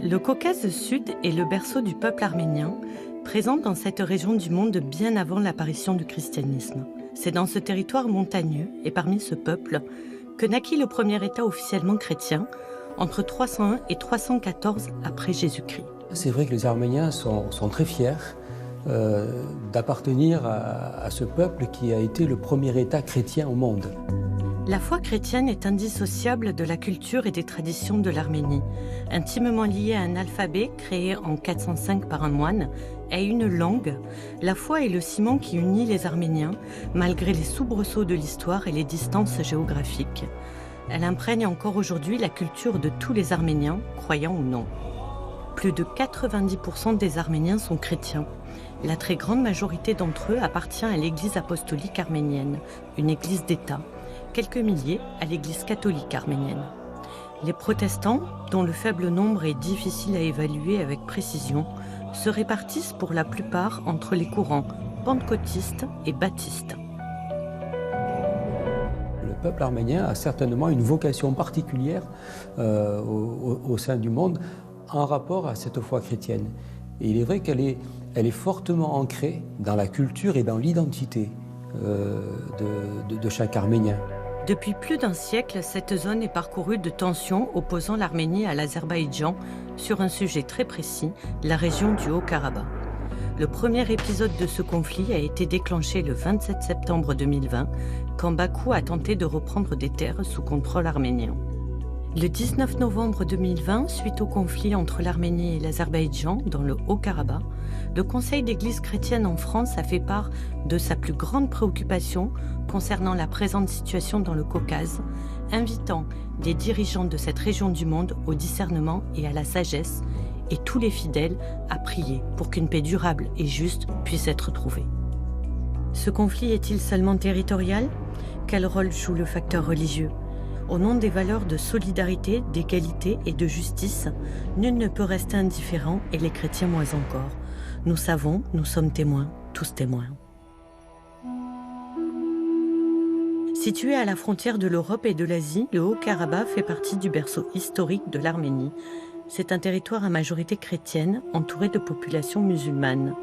Le Caucase Sud est le berceau du peuple arménien, présent dans cette région du monde bien avant l'apparition du christianisme. C'est dans ce territoire montagneux et parmi ce peuple que naquit le premier État officiellement chrétien entre 301 et 314 après Jésus-Christ. C'est vrai que les Arméniens sont très fiers d'appartenir à ce peuple qui a été le premier État chrétien au monde. La foi chrétienne est indissociable de la culture et des traditions de l'Arménie, intimement liée à un alphabet créé en 405 par un moine et à une langue. La foi est le ciment qui unit les Arméniens, malgré les soubresauts de l'histoire et les distances géographiques. Elle imprègne encore aujourd'hui la culture de tous les Arméniens, croyants ou non. Plus de 90% des Arméniens sont chrétiens. La très grande majorité d'entre eux appartient à l'Église apostolique arménienne, une église d'État. Quelques milliers à l'Église catholique arménienne. Les protestants, dont le faible nombre est difficile à évaluer avec précision, se répartissent pour la plupart entre les courants pentecôtistes et baptistes. Le peuple arménien a certainement une vocation particulière au sein du monde en rapport à cette foi chrétienne. Et il est vrai qu'elle est fortement ancrée dans la culture et dans l'identité de chaque Arménien. Depuis plus d'un siècle, cette zone est parcourue de tensions opposant l'Arménie à l'Azerbaïdjan sur un sujet très précis, la région du Haut-Karabakh. Le premier épisode de ce conflit a été déclenché le 27 septembre 2020, quand Bakou a tenté de reprendre des terres sous contrôle arménien. Le 19 novembre 2020, suite au conflit entre l'Arménie et l'Azerbaïdjan dans le Haut-Karabakh, le Conseil d'Église chrétienne en France a fait part de sa plus grande préoccupation concernant la présente situation dans le Caucase, invitant les dirigeants de cette région du monde au discernement et à la sagesse, et tous les fidèles à prier pour qu'une paix durable et juste puisse être trouvée. Ce conflit est-il seulement territorial ? Quel rôle joue le facteur religieux ? Au nom des valeurs de solidarité, d'égalité et de justice, nul ne peut rester indifférent et les chrétiens moins encore. Nous savons, nous sommes témoins, tous témoins. Situé à la frontière de l'Europe et de l'Asie, le Haut-Karabakh fait partie du berceau historique de l'Arménie. C'est un territoire à majorité chrétienne, entouré de populations musulmanes.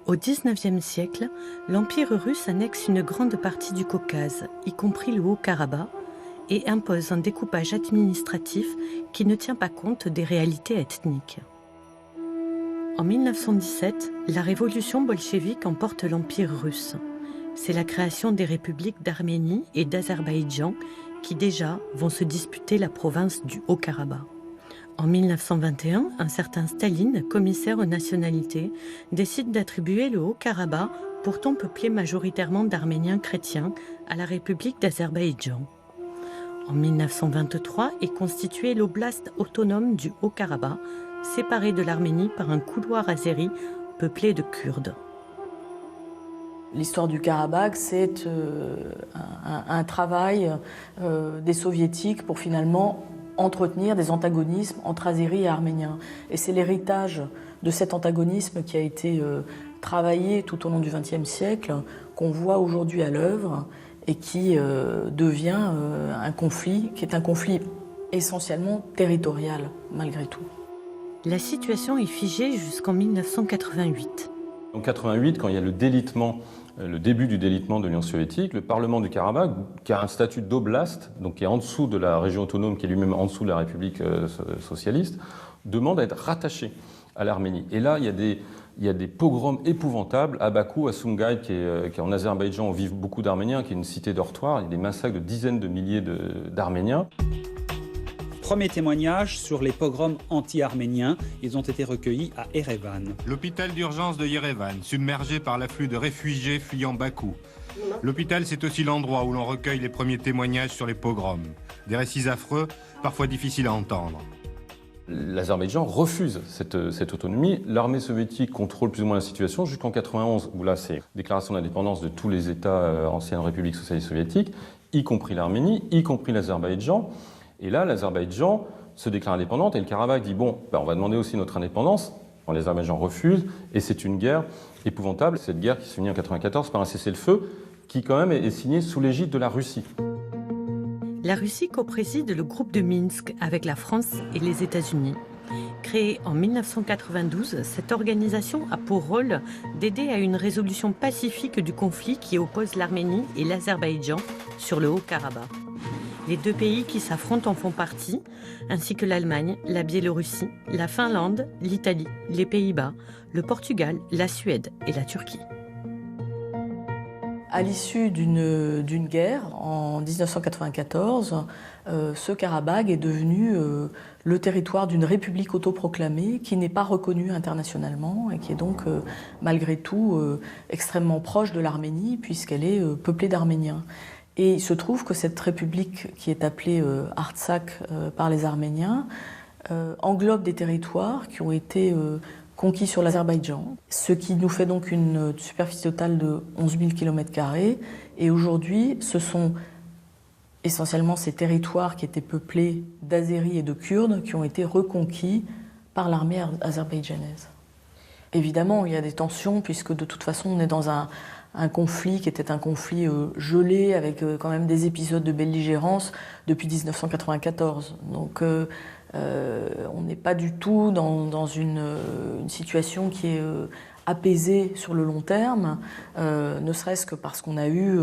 Au XIXe siècle, l'Empire russe annexe une grande partie du Caucase, y compris le Haut-Karabakh, et impose un découpage administratif qui ne tient pas compte des réalités ethniques. En 1917, la révolution bolchevique emporte l'Empire russe. C'est la création des républiques d'Arménie et d'Azerbaïdjan qui déjà vont se disputer la province du Haut-Karabakh. En 1921, un certain Staline, commissaire aux nationalités, décide d'attribuer le Haut-Karabakh, pourtant peuplé majoritairement d'Arméniens chrétiens, à la République d'Azerbaïdjan. En 1923 est constituée l'oblast autonome du Haut-Karabakh, séparée de l'Arménie par un couloir azéri peuplé de Kurdes. L'histoire du Karabakh, c'est un travail des soviétiques pour finalement entretenir des antagonismes entre Azéris et Arméniens. Et c'est l'héritage de cet antagonisme qui a été travaillé tout au long du XXe siècle, qu'on voit aujourd'hui à l'œuvre et qui devient un conflit, qui est un conflit essentiellement territorial, malgré tout. La situation est figée jusqu'en 1988. En 1988, quand il y a le délitement, le début du délitement de l'Union soviétique, le Parlement du Karabakh, qui a un statut d'oblast, donc qui est en dessous de la région autonome, qui est lui-même en dessous de la République socialiste, demande à être rattaché à l'Arménie. Et là, il y a des pogroms épouvantables à Bakou, à Sumgait, qui est en Azerbaïdjan, où vivent beaucoup d'Arméniens, qui est une cité dortoir. Il y a des massacres de dizaines de milliers d'Arméniens. Premier témoignage sur les pogroms anti-arméniens. Ils ont été recueillis à Erevan. L'hôpital d'urgence de Yerevan, submergé par l'afflux de réfugiés fuyant Bakou. L'hôpital, c'est aussi l'endroit où l'on recueille les premiers témoignages sur les pogroms. Des récits affreux, parfois difficiles à entendre. L'Azerbaïdjan refuse cette autonomie. L'armée soviétique contrôle plus ou moins la situation jusqu'en 1991, où là, c'est déclaration d'indépendance de tous les États anciennes républiques socialistes soviétiques, y compris l'Arménie, y compris l'Azerbaïdjan. Et là, l'Azerbaïdjan se déclare indépendante et le Karabakh dit bon, on va demander aussi notre indépendance. L'Azerbaïdjan refuse et c'est une guerre épouvantable. Cette guerre qui se finit en 1994 par un cessez-le-feu qui quand même est signé sous l'égide de la Russie. La Russie co-préside le groupe de Minsk avec la France et les États-Unis. Créée en 1992, cette organisation a pour rôle d'aider à une résolution pacifique du conflit qui oppose l'Arménie et l'Azerbaïdjan sur le Haut-Karabakh. Les deux pays qui s'affrontent en font partie, ainsi que l'Allemagne, la Biélorussie, la Finlande, l'Italie, les Pays-Bas, le Portugal, la Suède et la Turquie. À l'issue d'une guerre, en 1994, ce Karabagh est devenu le territoire d'une république autoproclamée qui n'est pas reconnue internationalement et qui est donc malgré tout extrêmement proche de l'Arménie puisqu'elle est peuplée d'Arméniens. Et il se trouve que cette république qui est appelée Artsakh par les Arméniens englobe des territoires qui ont été conquis sur l'Azerbaïdjan, ce qui nous fait donc une superficie totale de 11 000 km². Et aujourd'hui, ce sont essentiellement ces territoires qui étaient peuplés d'Azéris et de Kurdes qui ont été reconquis par l'armée azerbaïdjanaise. Évidemment, il y a des tensions puisque de toute façon, on est dans un conflit qui était un conflit gelé avec quand même des épisodes de belligérance depuis 1994. Donc on n'est pas du tout dans une situation qui est apaisée sur le long terme, ne serait-ce que parce qu'on a eu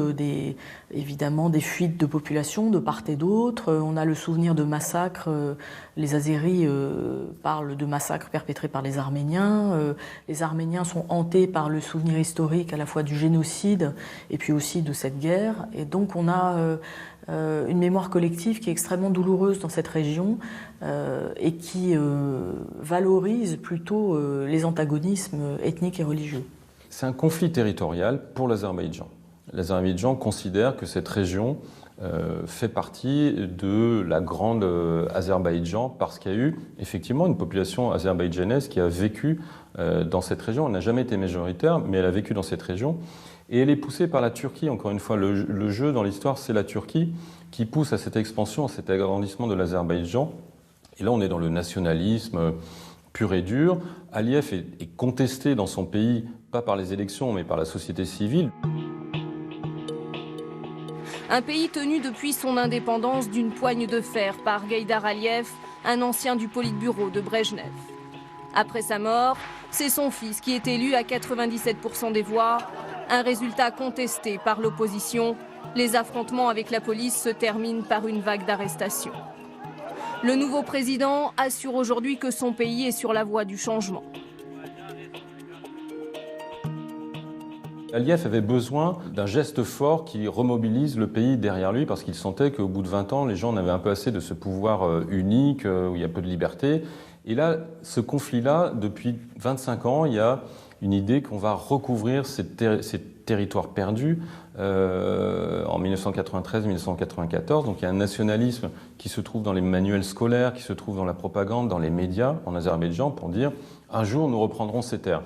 évidemment des fuites de population de part et d'autre. On a le souvenir de massacres. Les Azéris parlent de massacres perpétrés par les Arméniens. Les Arméniens sont hantés par le souvenir historique à la fois du génocide et puis aussi de cette guerre. Et donc on a une mémoire collective qui est extrêmement douloureuse dans cette région et qui valorise plutôt les antagonismes ethniques et religieux. C'est un conflit territorial pour l'Azerbaïdjan. L'Azerbaïdjan considère que cette région fait partie de la grande Azerbaïdjan parce qu'il y a eu effectivement une population azerbaïdjanaise qui a vécu dans cette région. Elle n'a jamais été majoritaire, mais elle a vécu dans cette région. Et elle est poussée par la Turquie. Encore une fois, le jeu dans l'histoire, c'est la Turquie qui pousse à cette expansion, à cet agrandissement de l'Azerbaïdjan. Et là, on est dans le nationalisme pur et dur. Aliyev est contesté dans son pays, pas par les élections, mais par la société civile. Un pays tenu depuis son indépendance d'une poigne de fer par Gaïdar Aliyev, un ancien du Politburo de Brejnev. Après sa mort, c'est son fils qui est élu à 97% des voix, un résultat contesté par l'opposition. Les affrontements avec la police se terminent par une vague d'arrestations. Le nouveau président assure aujourd'hui que son pays est sur la voie du changement. Aliyev avait besoin d'un geste fort qui remobilise le pays derrière lui parce qu'il sentait qu'au bout de 20 ans, les gens en avaient un peu assez de ce pouvoir unique où il y a peu de liberté. Et là, ce conflit-là, depuis 25 ans, il y a une idée qu'on va recouvrir ces territoires perdus en 1993-1994. Donc il y a un nationalisme qui se trouve dans les manuels scolaires, qui se trouve dans la propagande, dans les médias en Azerbaïdjan pour dire « un jour, nous reprendrons ces terres ».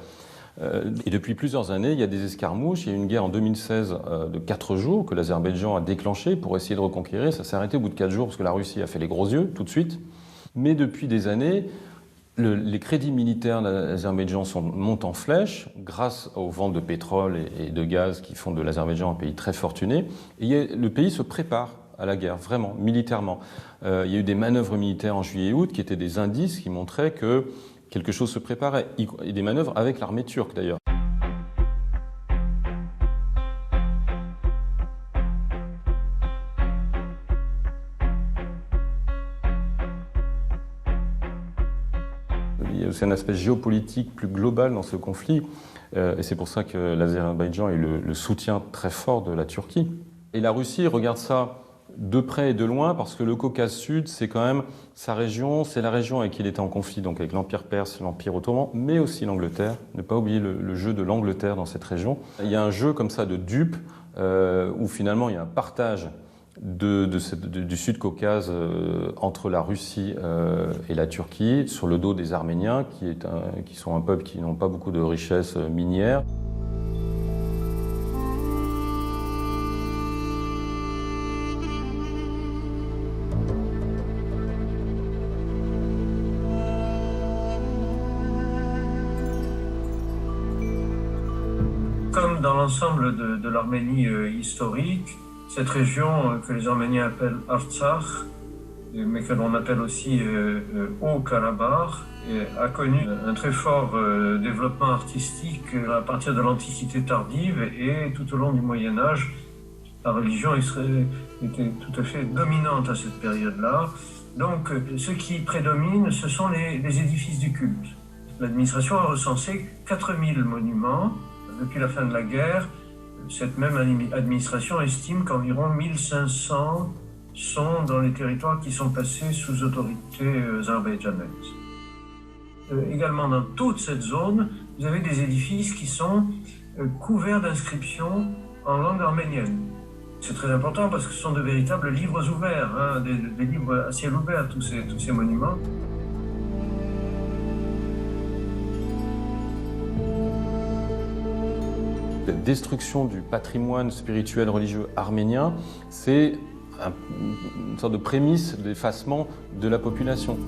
Et depuis plusieurs années, il y a des escarmouches. Il y a eu une guerre en 2016 de 4 jours que l'Azerbaïdjan a déclenchée pour essayer de reconquérir. Ça s'est arrêté au bout de 4 jours parce que la Russie a fait les gros yeux tout de suite. Mais depuis des années, les crédits militaires de l'Azerbaïdjan montent en flèche grâce aux ventes de pétrole et de gaz qui font de l'Azerbaïdjan un pays très fortuné. Et le pays se prépare à la guerre, vraiment, militairement. Il y a eu des manœuvres militaires en juillet et août qui étaient des indices qui montraient que quelque chose se préparait, et des manœuvres avec l'armée turque d'ailleurs. Il y a aussi un aspect géopolitique plus global dans ce conflit, et c'est pour ça que l'Azerbaïdjan a eu le soutien très fort de la Turquie. Et la Russie regarde ça de près et de loin, parce que le Caucase Sud, c'est quand même sa région, c'est la région avec qui il était en conflit, donc avec l'Empire perse, l'Empire ottoman, mais aussi l'Angleterre. Ne pas oublier le jeu de l'Angleterre dans cette région. Il y a un jeu comme ça de dupes, où finalement il y a un partage du Sud-Caucase entre la Russie et la Turquie, sur le dos des Arméniens, qui sont un peuple qui n'ont pas beaucoup de richesses minières. Comme dans l'ensemble de l'Arménie historique, Cette région que les Arméniens appellent Artsakh, mais que l'on appelle aussi Haut-Karabakh, a connu un très fort développement artistique à partir de l'Antiquité tardive et tout au long du Moyen-Âge. La religion était tout à fait dominante à cette période-là. Donc, ce qui prédomine, ce sont les édifices du culte. L'administration a recensé 4000 monuments depuis la fin de la guerre. Cette même administration estime qu'environ 1500 sont dans les territoires qui sont passés sous autorité azerbaïdjanaise. Également dans toute cette zone, vous avez des édifices qui sont couverts d'inscriptions en langue arménienne. C'est très important parce que ce sont de véritables livres ouverts, hein, des livres à ciel ouvert, tous ces monuments. La destruction du patrimoine spirituel religieux arménien, c'est une sorte de prémisse d'effacement de la population.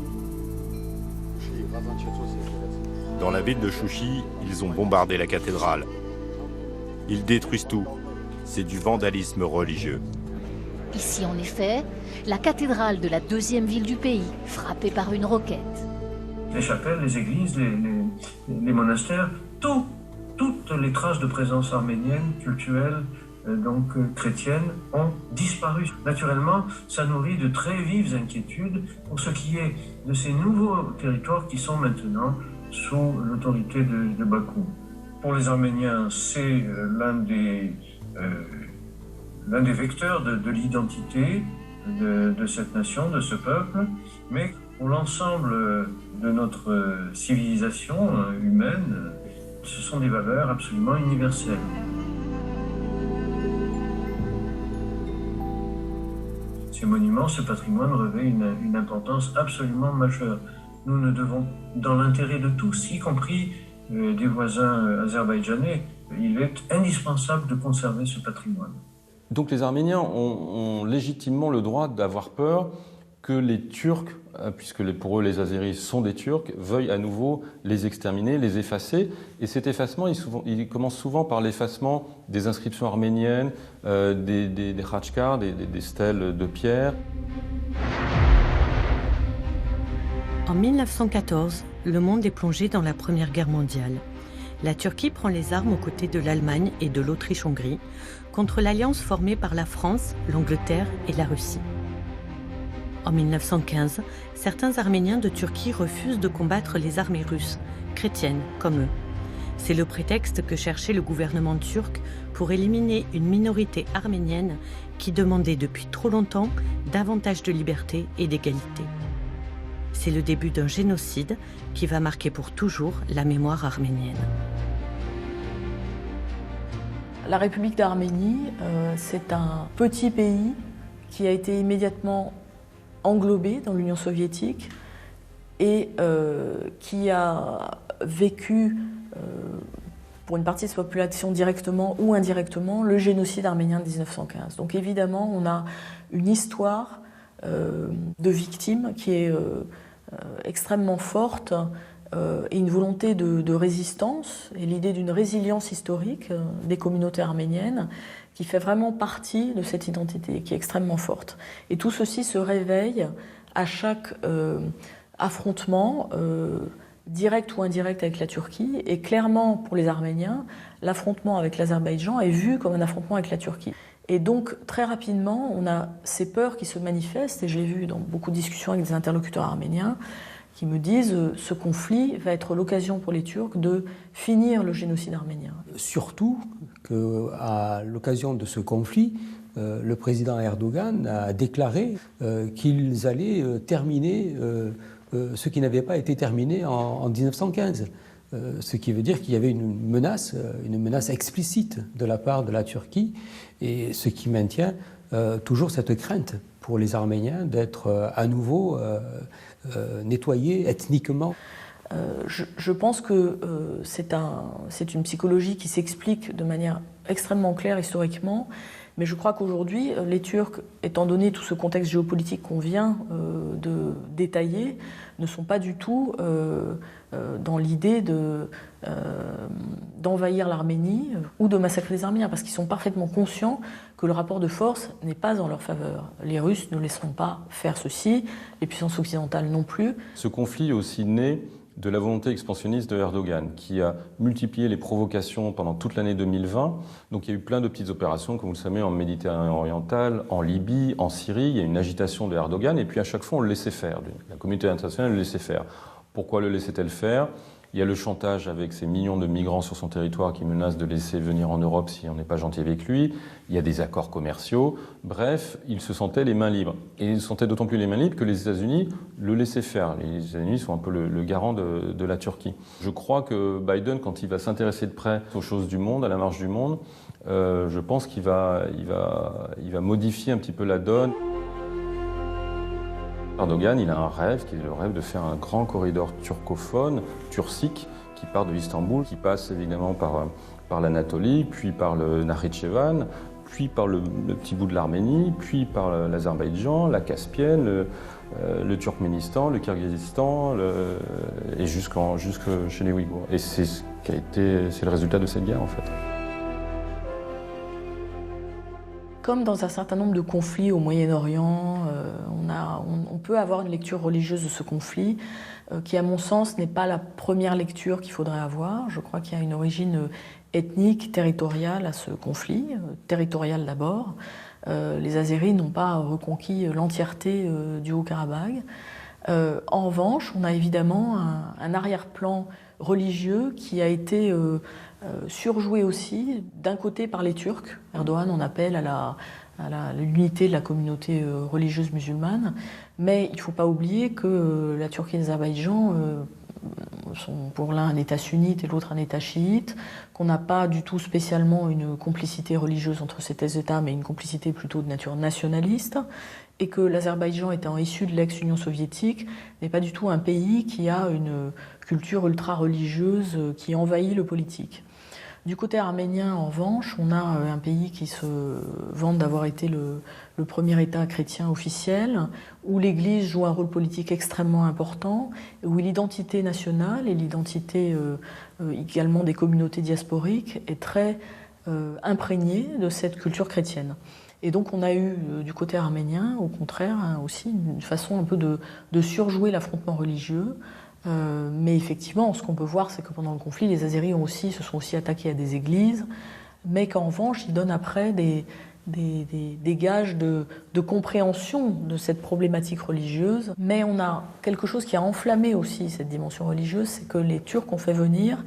Dans la ville de Chouchi, ils ont bombardé la cathédrale. Ils détruisent tout. C'est du vandalisme religieux. Ici, en effet, la cathédrale de la deuxième ville du pays, frappée par une roquette. Les chapelles, les églises, les monastères, toutes les traces de présence arménienne, culturelle, chrétienne, ont disparu. Naturellement, ça nourrit de très vives inquiétudes pour ce qui est de ces nouveaux territoires qui sont maintenant sous l'autorité de Bakou. Pour les Arméniens, c'est l'un des vecteurs de l'identité de cette nation, de ce peuple, mais pour l'ensemble de notre civilisation humaine, ce sont des valeurs absolument universelles. Ces monuments, ce patrimoine revêt une importance absolument majeure. Nous ne devons, dans l'intérêt de tous, y compris des voisins azerbaïdjanais, il est indispensable de conserver ce patrimoine. Donc les Arméniens ont légitimement le droit d'avoir peur que les Turcs, puisque pour eux les Azéris sont des Turcs, veuillent à nouveau les exterminer, les effacer. Et cet effacement, il commence souvent par l'effacement des inscriptions arméniennes, des khachkars, des stèles de pierre. En 1914, le monde est plongé dans la Première Guerre mondiale. La Turquie prend les armes aux côtés de l'Allemagne et de l'Autriche-Hongrie contre l'alliance formée par la France, l'Angleterre et la Russie. En 1915, certains Arméniens de Turquie refusent de combattre les armées russes, chrétiennes comme eux. C'est le prétexte que cherchait le gouvernement turc pour éliminer une minorité arménienne qui demandait depuis trop longtemps davantage de liberté et d'égalité. C'est le début d'un génocide qui va marquer pour toujours la mémoire arménienne. La République d'Arménie, c'est un petit pays qui a été immédiatement englobé dans l'Union soviétique et qui a vécu, pour une partie de sa population directement ou indirectement, le génocide arménien de 1915. Donc évidemment, on a une histoire de victimes qui est extrêmement forte et une volonté de résistance et l'idée d'une résilience historique des communautés arméniennes qui fait vraiment partie de cette identité, qui est extrêmement forte. Et tout ceci se réveille à chaque affrontement, direct ou indirect avec la Turquie. Et clairement, pour les Arméniens, l'affrontement avec l'Azerbaïdjan est vu comme un affrontement avec la Turquie. Et donc, très rapidement, on a ces peurs qui se manifestent, et je l'ai vu dans beaucoup de discussions avec des interlocuteurs arméniens, qui me disent ce conflit va être l'occasion pour les Turcs de finir le génocide arménien. Surtout qu'à l'occasion de ce conflit, le président Erdogan a déclaré qu'ils allaient terminer ce qui n'avait pas été terminé en 1915. Ce qui veut dire qu'il y avait une menace explicite de la part de la Turquie, et ce qui maintient toujours cette crainte pour les Arméniens d'être à nouveau nettoyés ethniquement. Je pense que c'est une psychologie qui s'explique de manière extrêmement claire historiquement, mais je crois qu'aujourd'hui, les Turcs, étant donné tout ce contexte géopolitique qu'on vient de détailler, ne sont pas du tout dans l'idée d'envahir l'Arménie ou de massacrer les Arméniens, parce qu'ils sont parfaitement conscients que le rapport de force n'est pas en leur faveur. Les Russes ne laisseront pas faire ceci, les puissances occidentales non plus. Ce conflit est aussi né de la volonté expansionniste de Erdogan, qui a multiplié les provocations pendant toute l'année 2020. Donc il y a eu plein de petites opérations, comme vous le savez, en Méditerranée orientale, en Libye, en Syrie. Il y a une agitation de Erdogan, et puis à chaque fois on le laissait faire. La communauté internationale le laissait faire. Pourquoi le laissait-elle faire ? Il y a le chantage avec ces millions de migrants sur son territoire qui menacent de laisser venir en Europe si on n'est pas gentil avec lui. Il y a des accords commerciaux. Bref, il se sentait les mains libres. Et il se sentait d'autant plus les mains libres que les États-Unis le laissaient faire. Les États-Unis sont un peu le garant de la Turquie. Je crois que Biden, quand il va s'intéresser de près aux choses du monde, à la marche du monde, je pense qu'il va modifier un petit peu la donne. Erdogan, il a un rêve, qui est le rêve de faire un grand corridor turcophone, turcique, qui part de Istanbul, qui passe évidemment par l'Anatolie, puis par le Nakhitchevan, puis par le petit bout de l'Arménie, puis par l'Azerbaïdjan, la Caspienne, le Turkménistan, le Kirghizistan, et jusque chez les Ouïghours. Et c'est le résultat de cette guerre, en fait. Comme dans un certain nombre de conflits au Moyen-Orient, on peut avoir une lecture religieuse de ce conflit qui, à mon sens, n'est pas la première lecture qu'il faudrait avoir. Je crois qu'il y a une origine ethnique, territoriale à ce conflit, territoriale d'abord. Les Azéris n'ont pas reconquis l'entièreté du Haut-Karabagh. En revanche, on a évidemment un arrière-plan religieux qui a été surjoué aussi, d'un côté par les Turcs. Erdogan en appelle à l'unité de la communauté religieuse musulmane, mais il ne faut pas oublier que la Turquie et l'Azerbaïdjan sont pour l'un un État sunnite et l'autre un État chiite, qu'on n'a pas du tout spécialement une complicité religieuse entre ces deux États, mais une complicité plutôt de nature nationaliste, et que l'Azerbaïdjan, étant issu de l'ex-Union soviétique, n'est pas du tout un pays qui a une culture ultra-religieuse qui envahit le politique. Du côté arménien, en revanche, on a un pays qui se vante d'avoir été le premier État chrétien officiel, où l'Église joue un rôle politique extrêmement important, où l'identité nationale et l'identité également des communautés diasporiques est très imprégnée de cette culture chrétienne. Et donc on a eu du côté arménien, au contraire, aussi une façon un peu de surjouer l'affrontement religieux. Mais effectivement, ce qu'on peut voir, c'est que pendant le conflit, les Azéris se sont aussi attaqués à des églises, mais qu'en revanche, ils donnent après des gages de compréhension de cette problématique religieuse. Mais on a quelque chose qui a enflammé aussi cette dimension religieuse, c'est que les Turcs ont fait venir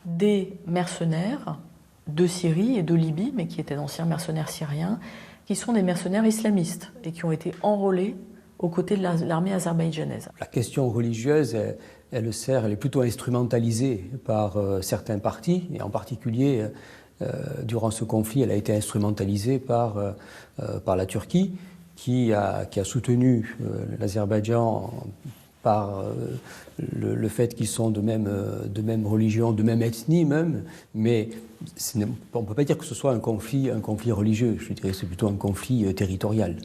des mercenaires de Syrie et de Libye, mais qui étaient d'anciens mercenaires syriens, qui sont des mercenaires islamistes et qui ont été enrôlés aux côtés de l'armée azerbaïdjanaise. La question religieuse, elle est plutôt instrumentalisée par certains partis, et en particulier, durant ce conflit, elle a été instrumentalisée par la Turquie, qui a soutenu l'Azerbaïdjan par le fait qu'ils sont de même religion, de même ethnie même, mais on ne peut pas dire que ce soit un conflit religieux, je dirais que c'est plutôt un conflit territorial.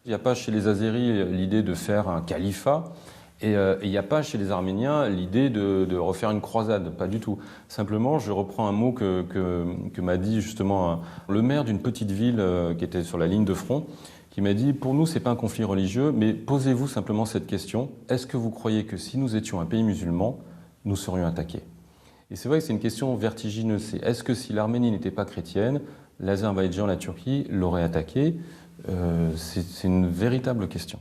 Il n'y a pas chez les Azéris l'idée de faire un califat, et il n'y a pas chez les Arméniens l'idée de refaire une croisade, pas du tout. Simplement, je reprends un mot que m'a dit justement le maire d'une petite ville qui était sur la ligne de front, qui m'a dit « Pour nous, ce n'est pas un conflit religieux, mais posez-vous simplement cette question. Est-ce que vous croyez que si nous étions un pays musulman, nous serions attaqués ?» Et c'est vrai que c'est une question vertigineuse. C'est est-ce que si l'Arménie n'était pas chrétienne, l'Azerbaïdjan, la Turquie l'auraient attaqué ? C'est une véritable question.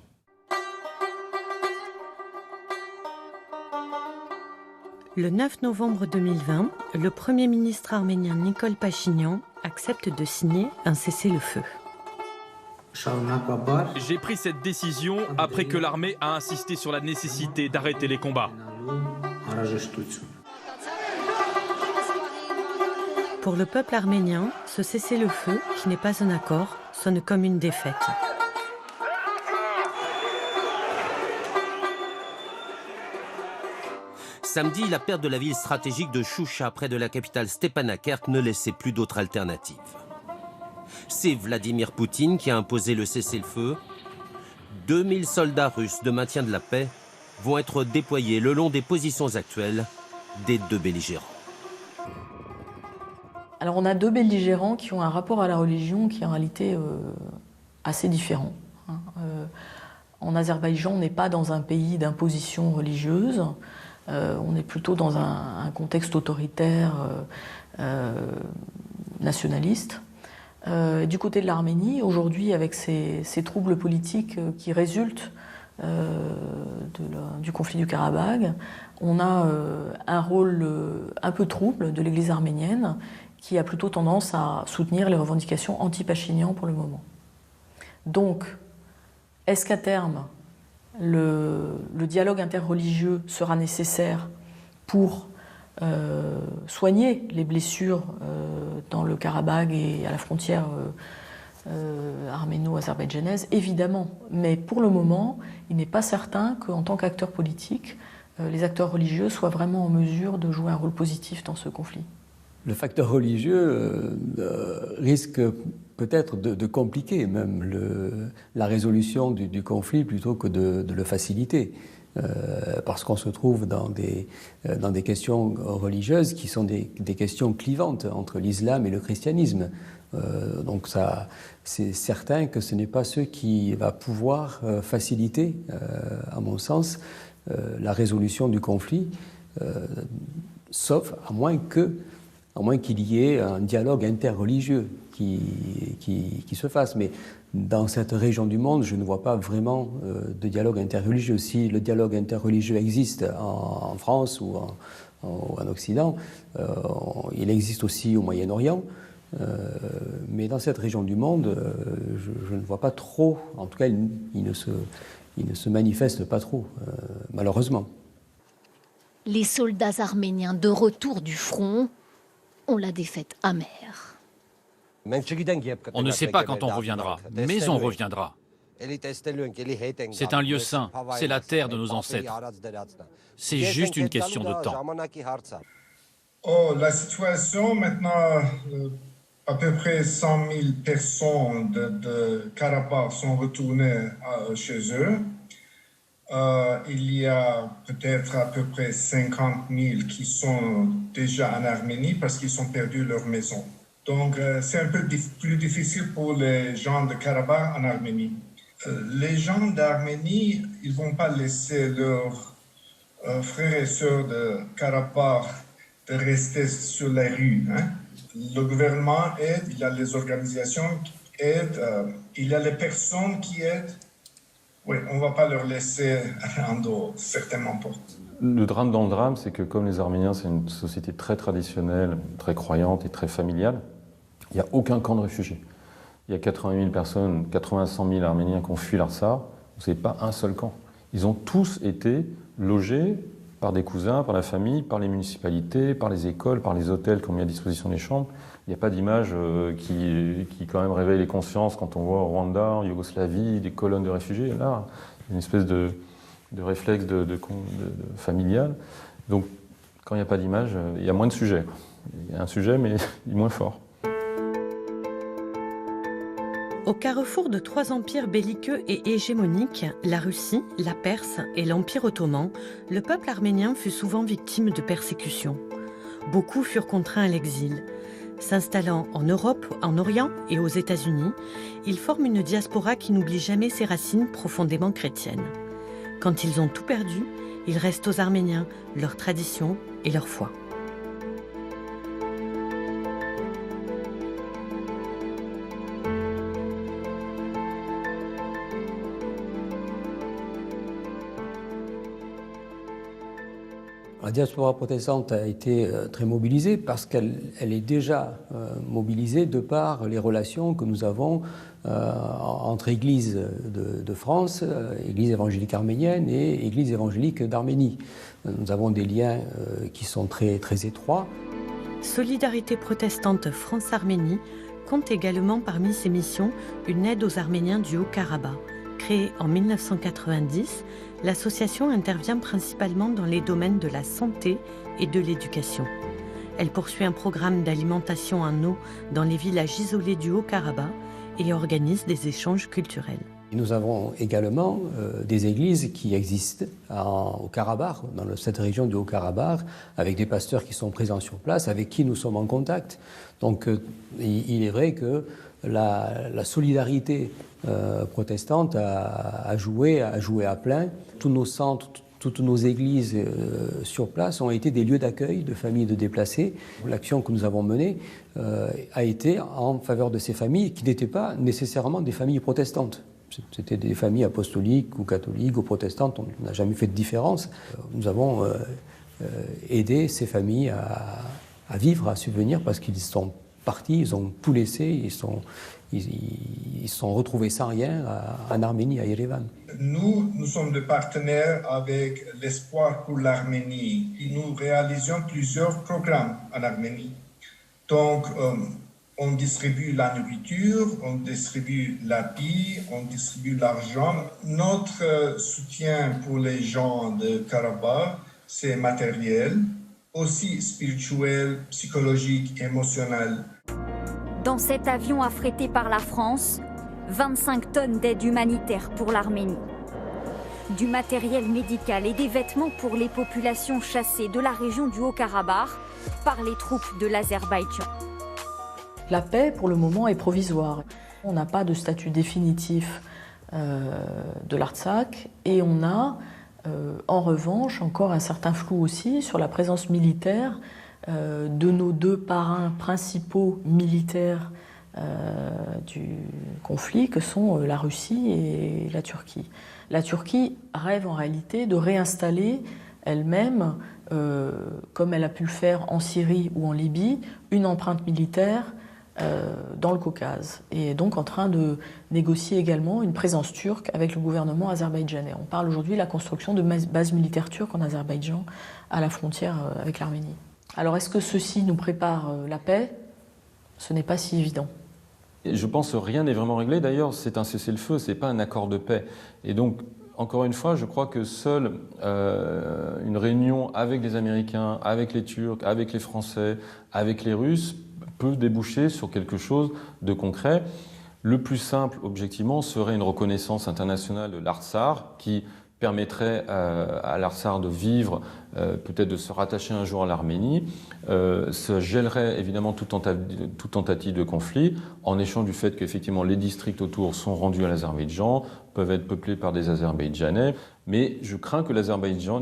Le 9 novembre 2020, le Premier ministre arménien Nikol Pachinian accepte de signer un cessez-le-feu. J'ai pris cette décision après que l'armée a insisté sur la nécessité d'arrêter les combats. Pour le peuple arménien, ce cessez-le-feu, qui n'est pas un accord, sonne comme une défaite. Samedi, la perte de la ville stratégique de Choucha, près de la capitale Stepanakert, ne laissait plus d'autre alternative. C'est Vladimir Poutine qui a imposé le cessez-le-feu. 2000 soldats russes de maintien de la paix vont être déployés le long des positions actuelles des deux belligérants. Alors on a deux belligérants qui ont un rapport à la religion qui est en réalité assez différent. En Azerbaïdjan, on n'est pas dans un pays d'imposition religieuse, on est plutôt dans un contexte autoritaire nationaliste. Du côté de l'Arménie, aujourd'hui, avec ces troubles politiques qui résultent du conflit du Karabagh, on a un rôle un peu trouble de l'Église arménienne qui a plutôt tendance à soutenir les revendications anti-Pachinian pour le moment. Donc, est-ce qu'à terme, le dialogue interreligieux sera nécessaire pour soigner les blessures dans le Karabagh et à la frontière arméno-azerbaïdjanaise? Évidemment, mais pour le moment, il n'est pas certain qu'en tant qu'acteurs politiques, les acteurs religieux soient vraiment en mesure de jouer un rôle positif dans ce conflit. Le facteur religieux risque peut-être de compliquer même la résolution du conflit plutôt que de le faciliter. Parce qu'on se trouve dans des questions religieuses qui sont des questions clivantes entre l'islam et le christianisme. Donc c'est certain que ce n'est pas ce qui va pouvoir faciliter, à mon sens, la résolution du conflit, sauf à moins qu'il y ait un dialogue interreligieux qui se fasse. Mais dans cette région du monde, je ne vois pas vraiment de dialogue interreligieux. Si le dialogue interreligieux existe en France ou en Occident, il existe aussi au Moyen-Orient. Mais dans cette région du monde, je ne vois pas trop, en tout cas, il ne se manifeste pas trop, malheureusement. Les soldats arméniens de retour du front ont la défaite amère. On ne sait pas quand on reviendra, mais on reviendra. C'est un lieu saint, c'est la terre de nos ancêtres. C'est juste une question de temps. La situation maintenant, à peu près 100 000 personnes de Karabakh sont retournées chez eux. Il y a peut-être à peu près 50 000 qui sont déjà en Arménie parce qu'ils ont perdu leur maison. Donc c'est un peu plus difficile pour les gens de Karabakh en Arménie. Les gens d'Arménie, ils ne vont pas laisser leurs frères et sœurs de Karabakh de rester sur les rues. Le gouvernement aide, il y a les organisations qui aident, il y a les personnes qui aident. Oui, on ne va pas leur laisser en dehors, certainement pas. Le drame dans le drame, c'est que comme les Arméniens, c'est une société très traditionnelle, très croyante et très familiale, il n'y a aucun camp de réfugiés. Il y a 80 000 personnes, 100 000 Arméniens qui ont fui l'Artsakh, vous n'avez pas un seul camp. Ils ont tous été logés par des cousins, par la famille, par les municipalités, par les écoles, par les hôtels qui ont mis à disposition des chambres. Il n'y a pas d'image qui quand même réveille les consciences quand on voit au Rwanda, en Yougoslavie, des colonnes de réfugiés. Là, il y a une espèce de réflexe familial. Donc, quand il n'y a pas d'image, il y a moins de sujets. Il y a un sujet, mais il est moins fort. Au carrefour de trois empires belliqueux et hégémoniques, la Russie, la Perse et l'Empire ottoman, le peuple arménien fut souvent victime de persécutions. Beaucoup furent contraints à l'exil. S'installant en Europe, en Orient et aux États-Unis, ils forment une diaspora qui n'oublie jamais ses racines profondément chrétiennes. Quand ils ont tout perdu, ils restent aux Arméniens, leurs traditions et leur foi. La diaspora protestante a été très mobilisée parce qu'elle est déjà mobilisée de par les relations que nous avons entre Église de France, Église évangélique arménienne et Église évangélique d'Arménie. Nous avons des liens qui sont très, très étroits. Solidarité protestante France-Arménie compte également parmi ses missions une aide aux Arméniens du Haut-Karabakh. Créée en 1990, L'association intervient principalement dans les domaines de la santé et de l'éducation. Elle poursuit un programme d'alimentation en eau dans les villages isolés du Haut-Karabakh et organise des échanges culturels. Nous avons également des églises qui existent au Karabakh, dans cette région du Haut-Karabakh, avec des pasteurs qui sont présents sur place, avec qui nous sommes en contact. Donc il est vrai que la solidarité protestante a joué à plein. Tous nos centres, toutes nos églises sur place ont été des lieux d'accueil de familles de déplacés. L'action que nous avons menée a été en faveur de ces familles qui n'étaient pas nécessairement des familles protestantes. C'était des familles apostoliques ou catholiques ou protestantes, on n'a jamais fait de différence. Nous avons aidé ces familles à vivre, à subvenir, parce qu'ils sont partis, ils ont tout laissé, ils se sont retrouvés sans rien en Arménie, à Yerevan. Nous sommes des partenaires avec l'Espoir pour l'Arménie et nous réalisons plusieurs programmes en Arménie. Donc, on distribue la nourriture, on distribue l'habit, on distribue l'argent. Notre soutien pour les gens de Karabakh, c'est matériel, aussi spirituel, psychologique, émotionnel. Dans cet avion affrété par la France, 25 tonnes d'aide humanitaire pour l'Arménie. Du matériel médical et des vêtements pour les populations chassées de la région du Haut-Karabakh par les troupes de l'Azerbaïdjan. La paix, pour le moment, est provisoire. On n'a pas de statut définitif de l'Artsakh et on a, en revanche, encore un certain flou aussi sur la présence militaire de nos deux parrains principaux militaires du conflit, que sont la Russie et la Turquie. La Turquie rêve en réalité de réinstaller elle-même, comme elle a pu le faire en Syrie ou en Libye, une empreinte militaire dans le Caucase, et est donc en train de négocier également une présence turque avec le gouvernement azerbaïdjanais. On parle aujourd'hui de la construction de bases militaires turques en Azerbaïdjan à la frontière avec l'Arménie. Alors est-ce que ceci nous prépare la paix? Ce n'est pas si évident. Je pense que rien n'est vraiment réglé. D'ailleurs, c'est un cessez-le-feu, ce n'est pas un accord de paix. Et donc, encore une fois, je crois que seule une réunion avec les Américains, avec les Turcs, avec les Français, avec les Russes peut déboucher sur quelque chose de concret. Le plus simple, objectivement, serait une reconnaissance internationale de l'Artsakh qui permettrait à l'Artsakh de vivre, peut-être de se rattacher un jour à l'Arménie. Ça gèlerait évidemment toute tentative de conflit, en échange du fait qu'effectivement les districts autour sont rendus à l'Azerbaïdjan, peuvent être peuplés par des Azerbaïdjanais. Mais je crains que l'Azerbaïdjan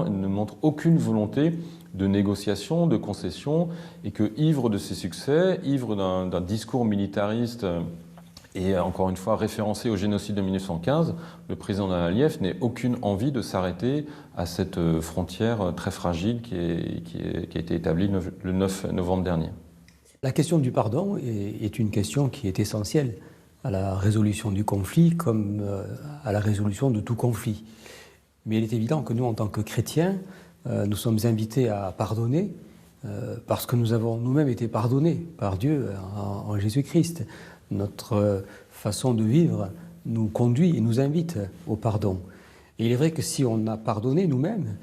ne montre aucune volonté de négociation, de concession, et que, ivre de ses succès, ivre d'un discours militariste et encore une fois référencé au génocide de 1915, le président Aliyev n'ait aucune envie de s'arrêter à cette frontière très fragile qui a été établie le 9 novembre dernier. La question du pardon est une question qui est essentielle à la résolution du conflit comme à la résolution de tout conflit. Mais il est évident que nous, en tant que chrétiens, nous sommes invités à pardonner parce que nous avons nous-mêmes été pardonnés par Dieu en Jésus-Christ. Notre façon de vivre nous conduit et nous invite au pardon. Et il est vrai que si on a pardonné nous-mêmes,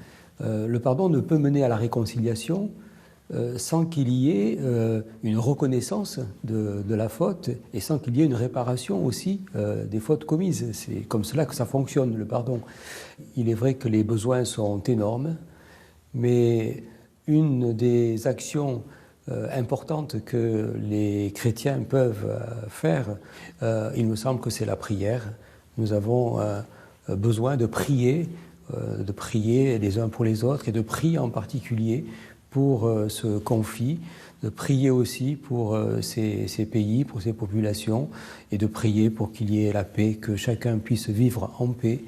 le pardon ne peut mener à la réconciliation sans qu'il y ait une reconnaissance de la faute et sans qu'il y ait une réparation aussi des fautes commises. C'est comme cela que ça fonctionne, le pardon. Il est vrai que les besoins sont énormes, mais une des actions importante que les chrétiens peuvent faire, il me semble que c'est la prière. Nous avons besoin de prier les uns pour les autres et de prier en particulier pour ce conflit, de prier aussi pour ces pays, pour ces populations et de prier pour qu'il y ait la paix, que chacun puisse vivre en paix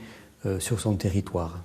sur son territoire.